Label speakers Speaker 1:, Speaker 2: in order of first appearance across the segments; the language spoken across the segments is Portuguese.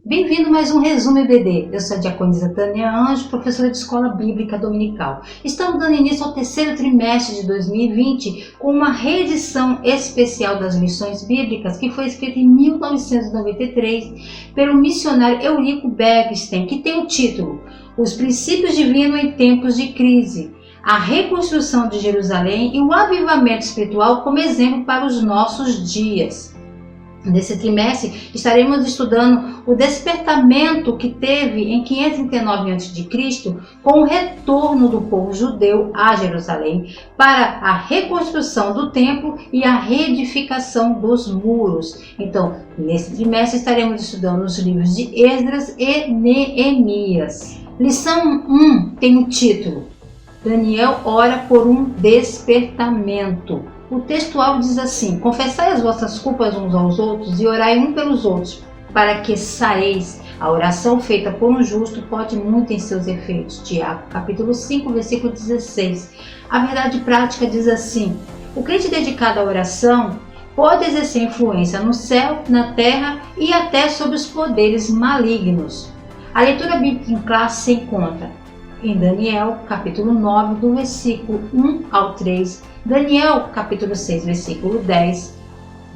Speaker 1: Bem-vindo a mais um Resumo EBD. Eu sou a diaconisa Tânia Anjo, professora de Escola Bíblica Dominical. Estamos dando início ao terceiro trimestre de 2020 com uma reedição especial das lições bíblicas que foi escrita em 1993 pelo missionário Eurico Bergsten, que tem o título Os Princípios Divinos em Tempos de Crise, a reconstrução de Jerusalém e o avivamento espiritual como exemplo para os nossos dias. Nesse trimestre, estaremos estudando o despertamento que teve em 539 a.C. com o retorno do povo judeu a Jerusalém para a reconstrução do templo e a reedificação dos muros. Então, nesse trimestre, estaremos estudando os livros de Esdras e Neemias. Lição 1 tem o título Daniel ora por um despertamento. O textual diz assim: confessai as vossas culpas uns aos outros e orai um pelos outros, para que sareis. A oração feita por um justo pode muito em seus efeitos. Tiago, capítulo 5, versículo 16. A verdade prática diz assim: o crente dedicado à oração pode exercer influência no céu, na terra e até sobre os poderes malignos. A leitura bíblica em classe se encontra em Daniel, capítulo 9, do versículo 1 ao 3, Daniel, capítulo 6, versículo 10,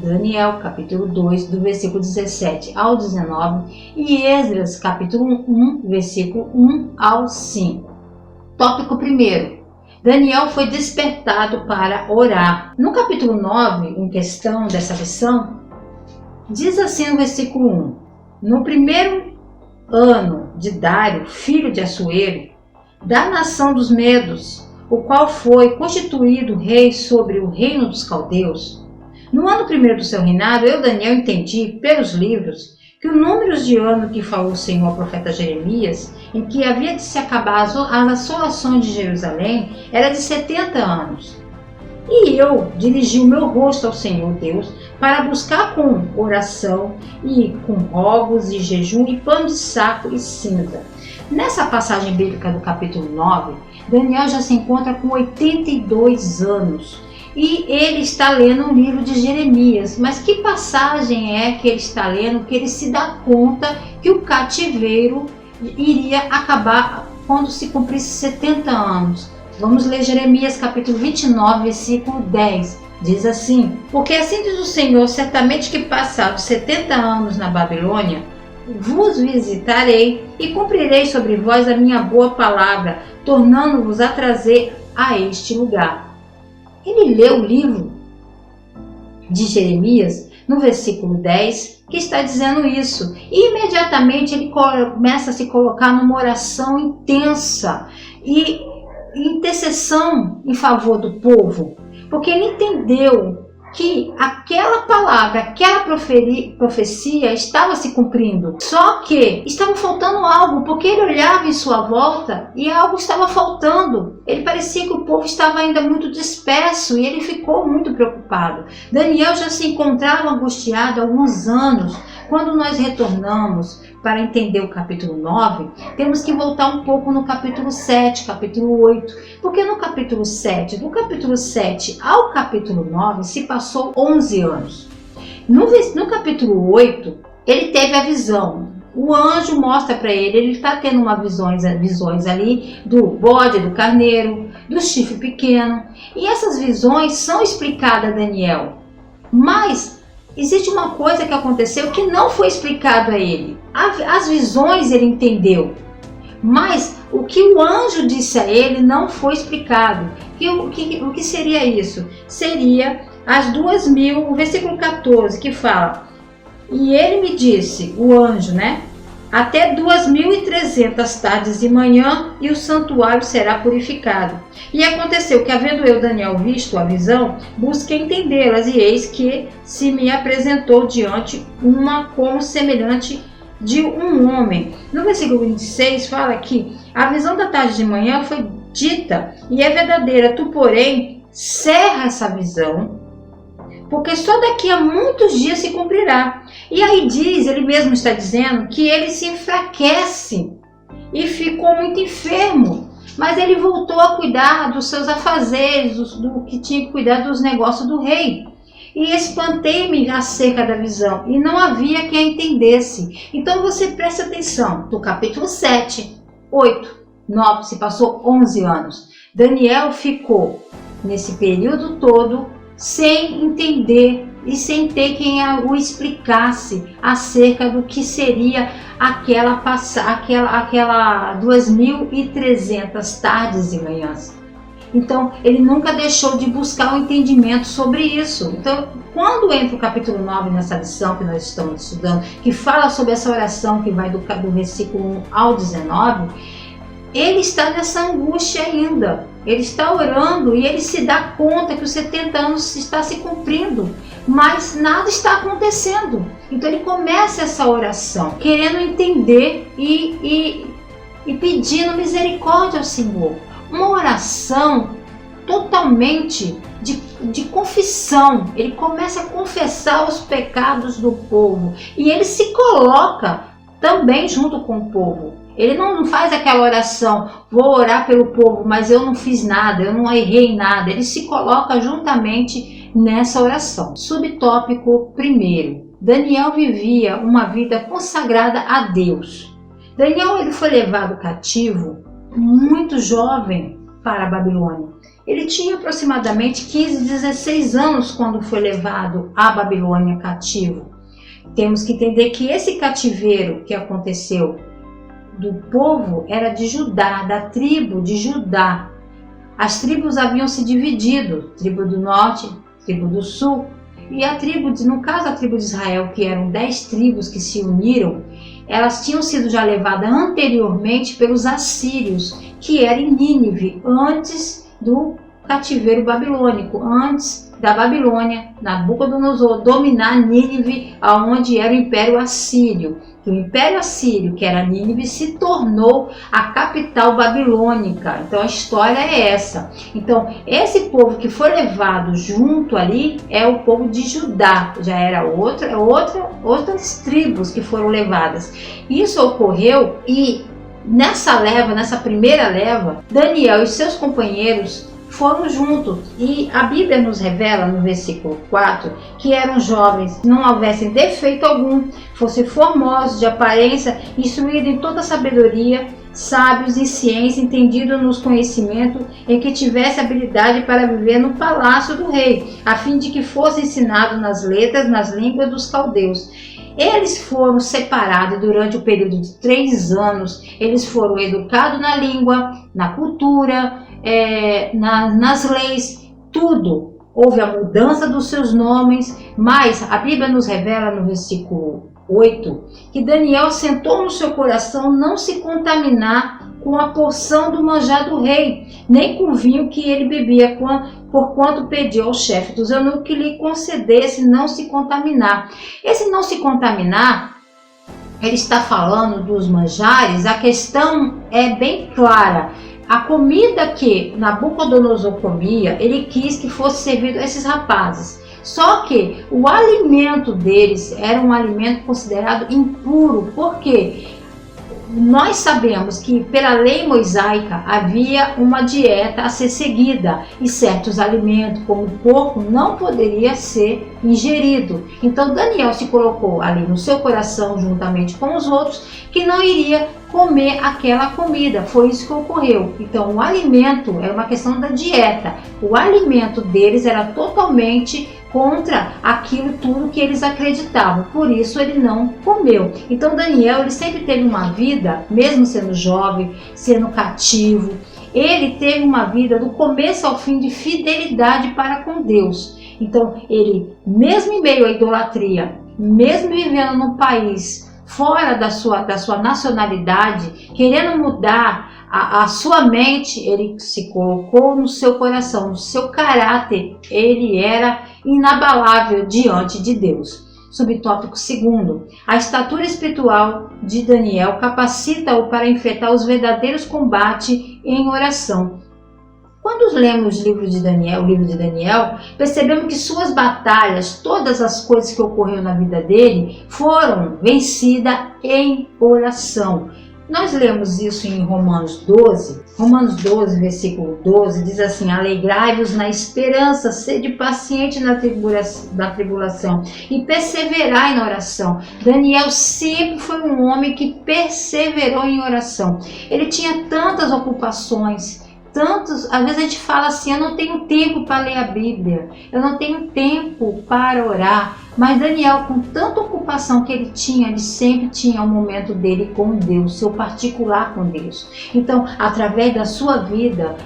Speaker 1: Daniel, capítulo 2, do versículo 17 ao 19 e Esdras, capítulo 1, versículo 1 ao 5. Tópico 1. Daniel foi despertado para orar. No capítulo 9, em questão dessa lição, diz assim no versículo 1: no primeiro ano de Dário, filho de Assuero, da nação dos Medos, o qual foi constituído rei sobre o reino dos caldeus. No ano primeiro do seu reinado, eu, Daniel, entendi pelos livros que o número de anos que falou o Senhor ao profeta Jeremias, em que havia de se acabar as assolações de Jerusalém, era de 70 anos. E eu dirigi o meu rosto ao Senhor Deus para buscar com oração e com rogos e jejum e pano de saco e cinza. Nessa passagem bíblica do capítulo 9, Daniel já se encontra com 82 anos e ele está lendo o livro de Jeremias. Mas que passagem é que ele está lendo que ele se dá conta que o cativeiro iria acabar quando se cumprisse 70 anos? Vamos ler Jeremias capítulo 29, versículo 10. Diz assim: porque assim diz o Senhor, certamente que passados 70 anos na Babilônia, vos visitarei e cumprirei sobre vós a minha boa palavra, tornando-vos a trazer a este lugar. Ele leu o livro de Jeremias no versículo 10, que está dizendo isso. E imediatamente ele começa a se colocar numa oração intensa e intercessão em favor do povo, porque ele entendeu que aquela palavra, aquela profecia estava se cumprindo. Só que estava faltando algo, porque ele olhava em sua volta e algo estava faltando. Ele parecia que o povo estava ainda muito disperso e ele ficou muito preocupado. Daniel já se encontrava angustiado há alguns anos. Quando nós retornamos para entender o capítulo 9, temos que voltar um pouco no capítulo 7, capítulo 8, porque no capítulo 7, do capítulo 7 ao capítulo 9, se passou 11 anos. No capítulo 8, ele teve a visão. O anjo mostra para ele está tendo visões ali do bode, do carneiro, do chifre pequeno, e essas visões são explicadas a Daniel. Mas existe uma coisa que aconteceu que não foi explicado a ele. As visões ele entendeu, mas o que o anjo disse a ele não foi explicado. O que seria isso? Seria as 2.000, o versículo 14, que fala: e ele me disse, o anjo, até 2.300 tardes e manhã, e o santuário será purificado. E aconteceu que, havendo eu, Daniel, visto a visão, busquei entendê-las, e eis que se me apresentou diante uma como semelhante de um homem. No versículo 26 fala que a visão da tarde de manhã foi dita e é verdadeira. Tu, porém, cerra essa visão, porque só daqui a muitos dias se cumprirá. E aí ele mesmo está dizendo que ele se enfraquece e ficou muito enfermo. Mas ele voltou a cuidar dos seus afazeres, do que tinha que cuidar dos negócios do rei. e espantei-me acerca da visão, e não havia quem a entendesse. Então você preste atenção, do capítulo 7, 8, 9, se passou 11 anos. Daniel ficou, nesse período todo, sem entender e sem ter quem o explicasse acerca do que seria aquela 2.300 tardes e manhãs. Então, ele nunca deixou de buscar o entendimento sobre isso. Então, quando entra o capítulo 9 nessa lição que nós estamos estudando, que fala sobre essa oração que vai do versículo 1 ao 19, ele está nessa angústia ainda. Ele está orando e ele se dá conta que os 70 anos está se cumprindo, mas nada está acontecendo. Então ele começa essa oração, querendo entender e pedindo misericórdia ao Senhor. Uma oração totalmente de confissão. Ele começa a confessar os pecados do povo e ele se coloca também junto com o povo. Ele não faz aquela oração, vou orar pelo povo, mas eu não fiz nada, eu não errei em nada. Ele se coloca juntamente nessa oração. Subtópico 1. Daniel vivia uma vida consagrada a Deus. Daniel ele foi levado cativo muito jovem para a Babilônia. Ele tinha aproximadamente 15, 16 anos quando foi levado à Babilônia cativo. Temos que entender que esse cativeiro que aconteceu do povo era de Judá, da tribo de Judá. As tribos haviam se dividido, tribo do norte, tribo do sul, e a tribo, no caso a tribo de Israel, que eram 10 tribos que se uniram, elas tinham sido já levadas anteriormente pelos assírios, que eram em Nínive, antes do cativeiro babilônico, antes da Babilônia, Nabucodonosor, dominar Nínive, aonde era o Império Assírio. O Império Assírio, que era Nínive, se tornou a capital babilônica. Então a história é essa. Então esse povo que foi levado junto ali é o povo de Judá. Já era outras tribos que foram levadas. Isso ocorreu e nessa primeira leva, Daniel e seus companheiros foram juntos, e a Bíblia nos revela no versículo 4 que eram jovens, não houvessem defeito algum, fossem formosos de aparência, instruídos em toda sabedoria, sábios em ciência, entendidos nos conhecimentos, em que tivesse habilidade para viver no palácio do rei, a fim de que fossem ensinados nas letras, nas línguas dos caldeus. Eles foram separados durante o período de 3 anos, eles foram educados na língua, na cultura, nas leis, tudo. Houve a mudança dos seus nomes, mas a Bíblia nos revela no versículo 8 que Daniel sentou no seu coração não se contaminar com a porção do manjar do rei, nem com o vinho que ele bebia, porquanto pediu ao chefe dos eunucos que lhe concedesse não se contaminar. Esse não se contaminar, ele está falando dos manjares, a questão é bem clara. A comida que Nabucodonosor comia, ele quis que fosse servido a esses rapazes. Só que o alimento deles era um alimento considerado impuro. Por quê? Nós sabemos que pela lei mosaica havia uma dieta a ser seguida e certos alimentos, como o porco, não poderia ser ingerido. Então Daniel se colocou ali no seu coração, juntamente com os outros, que não iria comer aquela comida. Foi isso que ocorreu. Então o alimento era uma questão da dieta. O alimento deles era totalmente contra aquilo tudo que eles acreditavam, por isso ele não comeu. Então Daniel, ele sempre teve uma vida, mesmo sendo jovem, sendo cativo, ele teve uma vida do começo ao fim de fidelidade para com Deus. Então ele, mesmo em meio à idolatria, mesmo vivendo num país fora da sua nacionalidade, querendo mudar a sua mente, ele se colocou no seu coração, no seu caráter, ele era inabalável diante de Deus. Subtópico 2. A estatura espiritual de Daniel capacita-o para enfrentar os verdadeiros combates em oração. Quando lemos o livro de Daniel, percebemos que suas batalhas, todas as coisas que ocorreram na vida dele, foram vencidas em oração. Nós lemos isso em Romanos 12. Romanos 12, versículo 12, diz assim: alegrai-vos na esperança, sede paciente na tribulação e perseverai na oração. Daniel sempre foi um homem que perseverou em oração. Ele tinha tantas ocupações, às vezes a gente fala assim: eu não tenho tempo para ler a Bíblia, eu não tenho tempo para orar. Mas Daniel, com tanta ocupação que ele sempre tinha um momento dele com Deus, seu particular com Deus. Então, através da sua vida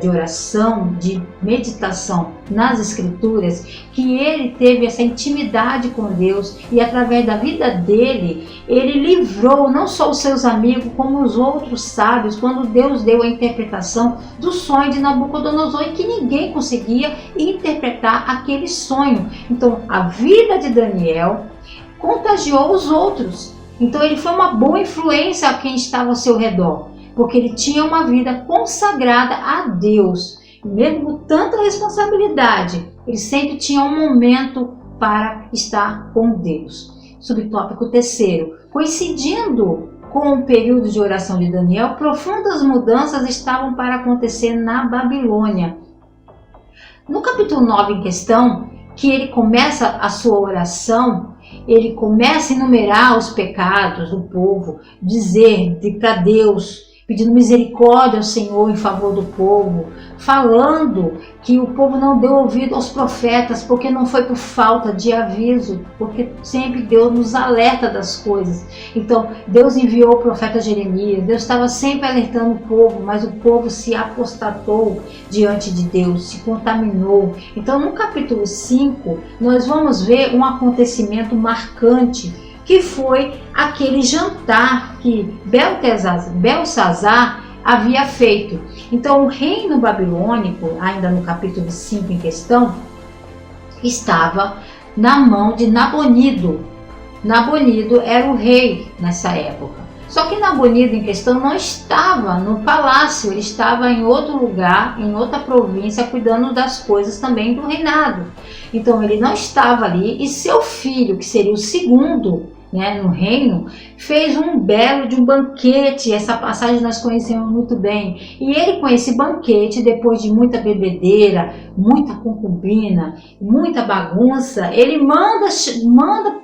Speaker 1: de oração, de meditação nas Escrituras, que ele teve essa intimidade com Deus, e através da vida dele, ele livrou não só os seus amigos, como os outros sábios, quando Deus deu a interpretação do sonho de Nabucodonosor, e que ninguém conseguia interpretar aquele sonho. Então, a vida de Daniel contagiou os outros. Então, ele foi uma boa influência a quem estava ao seu redor, porque ele tinha uma vida consagrada a Deus. Mesmo com tanta responsabilidade, ele sempre tinha um momento para estar com Deus. Subtópico 3º. Coincidindo com o período de oração de Daniel, profundas mudanças estavam para acontecer na Babilônia. No capítulo 9 em questão, que ele começa a sua oração, ele começa a enumerar os pecados do povo, dizer para Deus, pedindo misericórdia ao Senhor em favor do povo, falando que o povo não deu ouvido aos profetas, porque não foi por falta de aviso, porque sempre Deus nos alerta das coisas. Então, Deus enviou o profeta Jeremias, Deus estava sempre alertando o povo, mas o povo se apostatou diante de Deus, se contaminou. Então, no capítulo 5, nós vamos ver um acontecimento marcante, que foi aquele jantar que Belsazar havia feito. Então, o reino babilônico, ainda no capítulo 5 em questão, estava na mão de Nabonido. Nabonido era o rei nessa época. Só que Nabonido em questão não estava no palácio, ele estava em outro lugar, em outra província, cuidando das coisas também do reinado. Então ele não estava ali, e seu filho, que seria o segundo, no reino, fez um belo de um banquete. Essa passagem nós conhecemos muito bem. E ele, com esse banquete, depois de muita bebedeira, muita concubina, muita bagunça, ele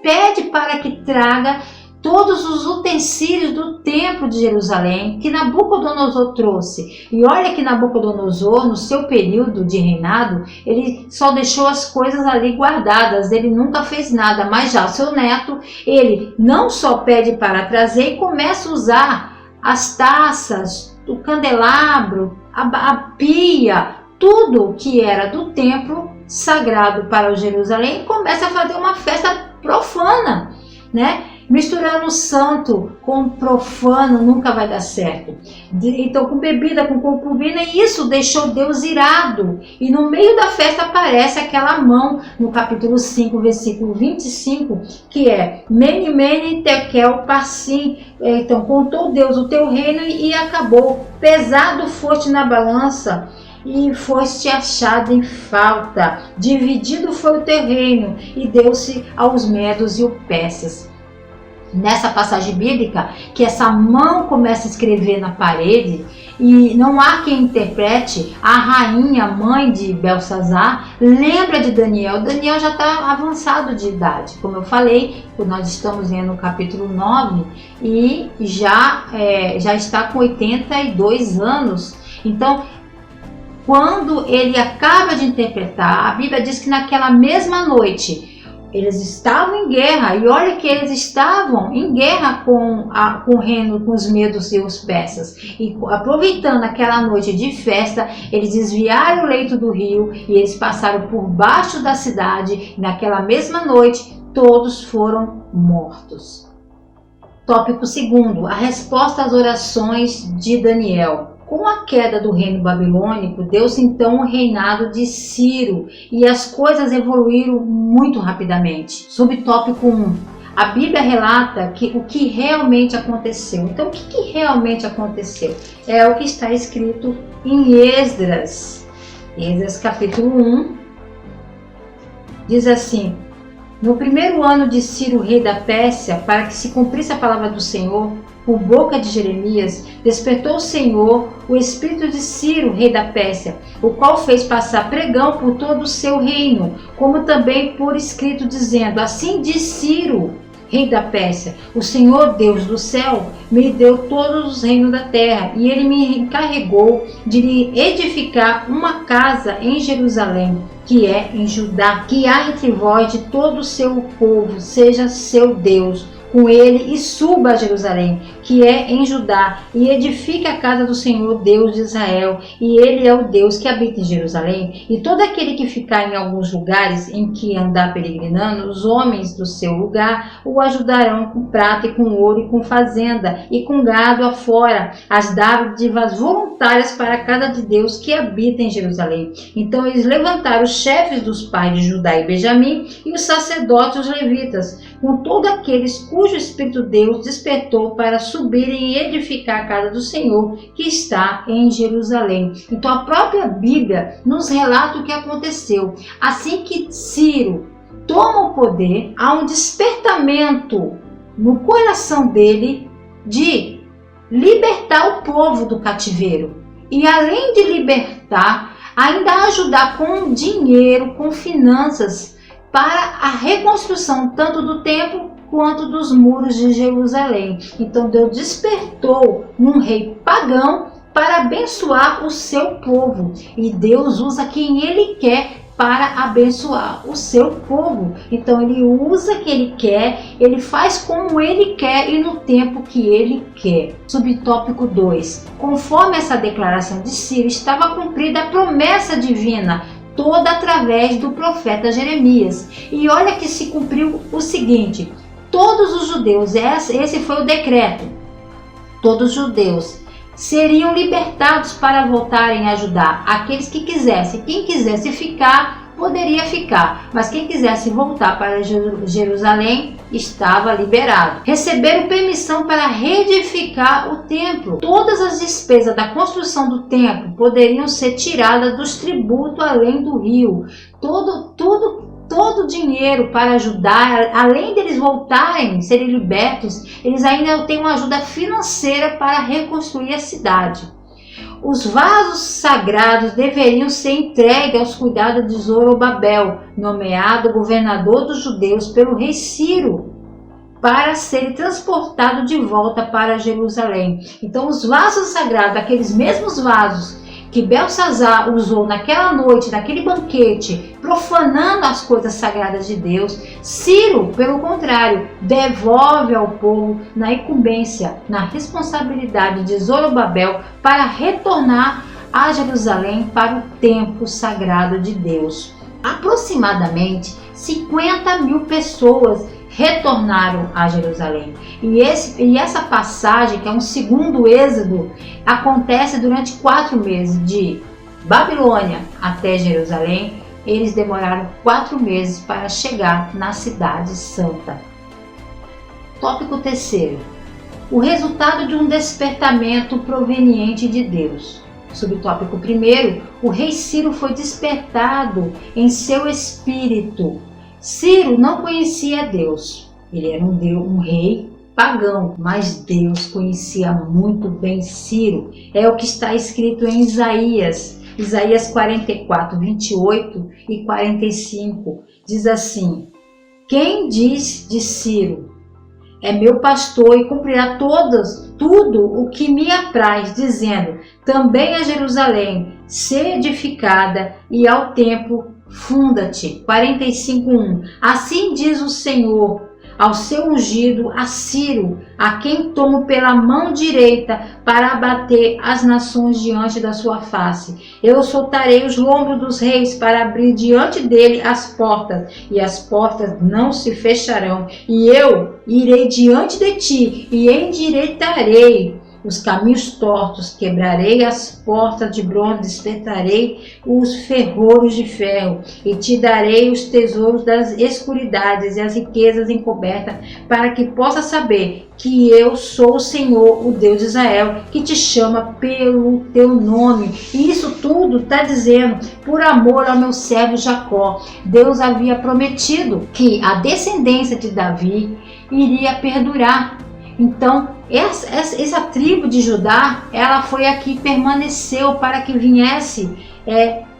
Speaker 1: pede para que traga todos os utensílios do templo de Jerusalém que Nabucodonosor trouxe. E olha que Nabucodonosor, no seu período de reinado, ele só deixou as coisas ali guardadas, ele nunca fez nada. Mas já o seu neto, ele não só pede para trazer e começa a usar as taças, o candelabro, a pia, tudo que era do templo sagrado para o Jerusalém, e começa a fazer uma festa profana, Misturando o santo com o profano nunca vai dar certo. Então, com bebida, com concubina, e isso deixou Deus irado. E no meio da festa aparece aquela mão, no capítulo 5, versículo 25, que é Mene, Mene, Tekel, Parsim. Então, contou Deus o teu reino e acabou. Pesado foste na balança e foste achado em falta. Dividido foi o teu reino e deu-se aos medos e os persas. Nessa passagem bíblica, que essa mão começa a escrever na parede, e não há quem interprete, a rainha, mãe de Belsazar, lembra de Daniel. Daniel já está avançado de idade, como eu falei, nós estamos lendo o capítulo 9, e já está com 82 anos. Então, quando ele acaba de interpretar, a Bíblia diz que naquela mesma noite, eles estavam em guerra, e olha que eles estavam em guerra com o reino, com os medos e os persas. E aproveitando aquela noite de festa, eles desviaram o leito do rio e eles passaram por baixo da cidade. E naquela mesma noite, todos foram mortos. Tópico 2º, a resposta às orações de Daniel. Com a queda do reino babilônico, deu-se então o reinado de Ciro, e as coisas evoluíram muito rapidamente. Subtópico 1. A Bíblia relata o que realmente aconteceu. Então, o que realmente aconteceu? É o que está escrito em Esdras. Esdras capítulo 1 diz assim: No primeiro ano de Ciro, rei da Pérsia, para que se cumprisse a palavra do Senhor, por boca de Jeremias, despertou o Senhor o espírito de Ciro, rei da Pérsia, o qual fez passar pregão por todo o seu reino, como também por escrito, dizendo: assim diz Ciro, rei da Pérsia: o Senhor Deus do céu me deu todos os reinos da terra, e ele me encarregou de lhe edificar uma casa em Jerusalém, que é em Judá, que há entre vós de todo o seu povo, seja seu Deus com ele, e suba a Jerusalém, que é em Judá, e edifique a casa do Senhor Deus de Israel, e ele é o Deus que habita em Jerusalém. E todo aquele que ficar em alguns lugares em que andar peregrinando, os homens do seu lugar o ajudarão com prata e com ouro e com fazenda e com gado afora, as dádivas voluntárias para a casa de Deus que habita em Jerusalém. Então eles levantaram os chefes dos pais de Judá e Benjamim, e os sacerdotes, os levitas, com todos aqueles cujo Espírito Deus despertou para subirem e edificar a casa do Senhor que está em Jerusalém. Então a própria Bíblia nos relata o que aconteceu. Assim que Ciro toma o poder, há um despertamento no coração dele de libertar o povo do cativeiro. E além de libertar, ainda ajudar com dinheiro, com finanças, para a reconstrução tanto do templo quanto dos muros de Jerusalém. Então Deus despertou um rei pagão para abençoar o seu povo. E Deus usa quem Ele quer para abençoar o seu povo. Então Ele usa quem Ele quer, Ele faz como Ele quer e no tempo que Ele quer. Subtópico 2. Conforme essa declaração de Ciro, estava cumprida a promessa divina, toda através do profeta Jeremias. E olha que se cumpriu o seguinte: todos os judeus, esse foi o decreto, todos os judeus seriam libertados para voltarem a Judá. Aqueles que quisessem, quem quisesse ficar, poderia ficar, mas quem quisesse voltar para Jerusalém estava liberado. Receberam permissão para reedificar o templo. Todas as despesas da construção do templo poderiam ser tiradas dos tributos além do rio. Todo o dinheiro para ajudar, além deles voltarem, serem libertos, eles ainda têm uma ajuda financeira para reconstruir a cidade. Os vasos sagrados deveriam ser entregues aos cuidados de Zorobabel, nomeado governador dos judeus pelo rei Ciro, para serem transportados de volta para Jerusalém. Então os vasos sagrados, aqueles mesmos vasos que Belsazar usou naquela noite, naquele banquete, profanando as coisas sagradas de Deus, Ciro, pelo contrário, devolve ao povo na incumbência, na responsabilidade de Zorobabel para retornar a Jerusalém para o templo sagrado de Deus. Aproximadamente 50 mil pessoas retornaram a Jerusalém. E essa passagem, que é um segundo êxodo, acontece durante 4 meses, de Babilônia até Jerusalém. Eles demoraram 4 meses para chegar na cidade santa. Tópico 3. O resultado de um despertamento proveniente de Deus. Subtópico 1. O rei Ciro foi despertado em seu espírito. Ciro não conhecia Deus. Ele era um rei pagão, mas Deus conhecia muito bem Ciro. É o que está escrito em Isaías 44, 28 e 45. Diz assim: quem diz de Ciro: é meu pastor e cumprirá tudo o que me apraz, dizendo: também a Jerusalém, ser edificada, e ao templo funda-te. 45:1. Assim diz o Senhor ao seu ungido, a Ciro, a quem tomo pela mão direita para abater as nações diante da sua face. Eu soltarei os lombos dos reis para abrir diante dele as portas, e as portas não se fecharão. E eu irei diante de ti e endireitarei os caminhos tortos, quebrarei as portas de bronze, despertarei os ferrolhos de ferro, e te darei os tesouros das escuridades e as riquezas encobertas, para que possa saber que eu sou o Senhor, o Deus de Israel, que te chama pelo teu nome. E isso tudo está dizendo, por amor ao meu servo Jacó. Deus havia prometido que a descendência de Davi iria perdurar. Então, essa tribo de Judá, ela foi a que permaneceu para que viesse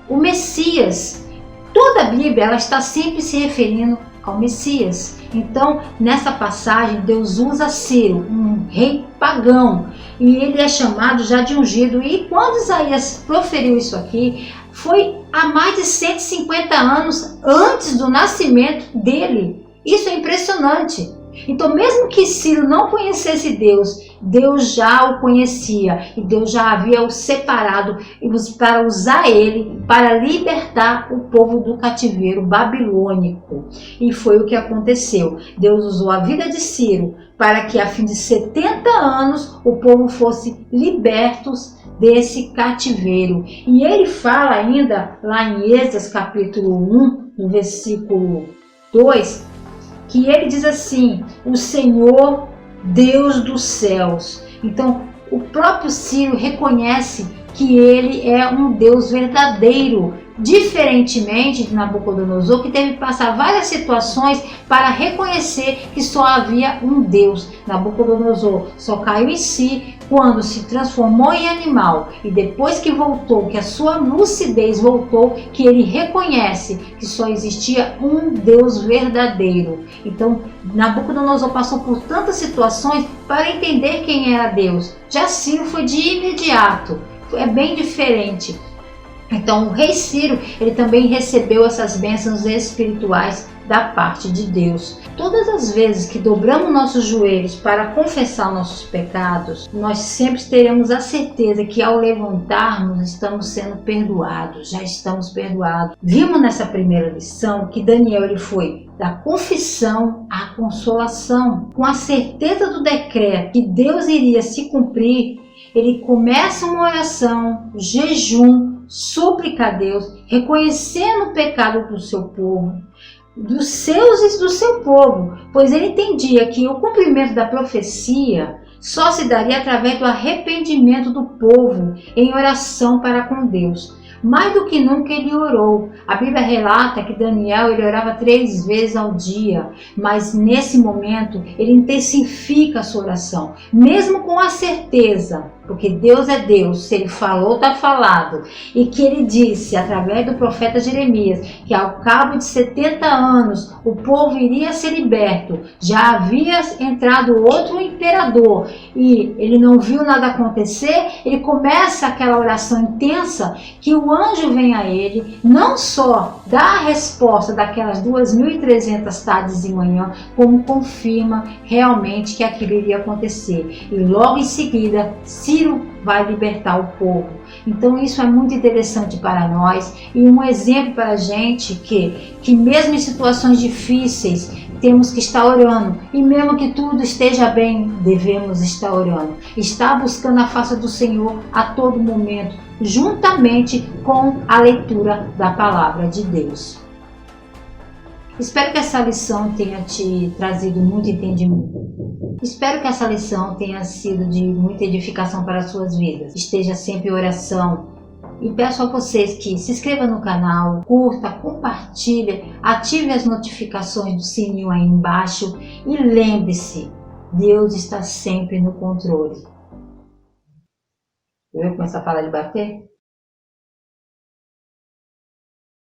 Speaker 1: o Messias. Toda a Bíblia ela está sempre se referindo ao Messias. Então, nessa passagem, Deus usa Ciro, um rei pagão, e ele é chamado já de ungido. E quando Isaías proferiu isso aqui, foi há mais de 150 anos antes do nascimento dele. Isso é impressionante. Então, mesmo que Ciro não conhecesse Deus, Deus já o conhecia e Deus já havia o separado para usar ele para libertar o povo do cativeiro babilônico. E foi o que aconteceu. Deus usou a vida de Ciro para que, a fim de 70 anos, o povo fosse libertos desse cativeiro. E ele fala ainda lá em Esdras capítulo 1, no versículo 2, que ele diz assim: o Senhor Deus dos céus. Então, o próprio Ciro reconhece que ele é um Deus verdadeiro, diferentemente de Nabucodonosor, que teve que passar várias situações para reconhecer que só havia um Deus. Nabucodonosor só caiu em si quando se transformou em animal, e depois que voltou, que a sua lucidez voltou, que ele reconhece que só existia um Deus verdadeiro. Então, Nabucodonosor passou por tantas situações para entender quem era Deus. Já Ciro foi de imediato, é bem diferente. Então, o rei Ciro, ele também recebeu essas bênçãos espirituais da parte de Deus. Todas as vezes que dobramos nossos joelhos para confessar nossos pecados, nós sempre teremos a certeza que ao levantarmos estamos sendo perdoados, já estamos perdoados. Vimos nessa primeira lição que Daniel ele foi da confissão à consolação. Com a certeza do decreto que Deus iria se cumprir, ele começa uma oração, jejum, súplica a Deus, reconhecendo o pecado do seu povo, dos seus e do seu povo, pois ele entendia que o cumprimento da profecia só se daria através do arrependimento do povo em oração para com Deus. Mais do que nunca ele orou. A Bíblia relata que Daniel ele orava 3 vezes ao dia, mas nesse momento ele intensifica a sua oração, mesmo com a certeza, porque Deus é Deus, se ele falou, está falado, e que ele disse através do profeta Jeremias que ao cabo de 70 anos o povo iria ser liberto. Já havia entrado outro imperador e ele não viu nada acontecer. Ele começa aquela oração intensa, que o anjo vem a ele, não só dá a resposta daquelas 2.300 tardes e manhã, como confirma realmente que aquilo iria acontecer. E logo em seguida, Ciro vai libertar o povo. Então isso é muito interessante para nós e um exemplo para a gente que mesmo em situações difíceis temos que estar orando, e mesmo que tudo esteja bem, devemos estar orando, estar buscando a face do Senhor a todo momento, juntamente com a leitura da palavra de Deus. Espero que essa lição tenha te trazido muito entendimento. Espero que essa lição tenha sido de muita edificação para as suas vidas. Esteja sempre em oração. E peço a vocês que se inscrevam no canal, curta, compartilhe, ative as notificações do sininho aí embaixo e lembre-se, Deus está sempre no controle. Eu vou começar a falar de bater?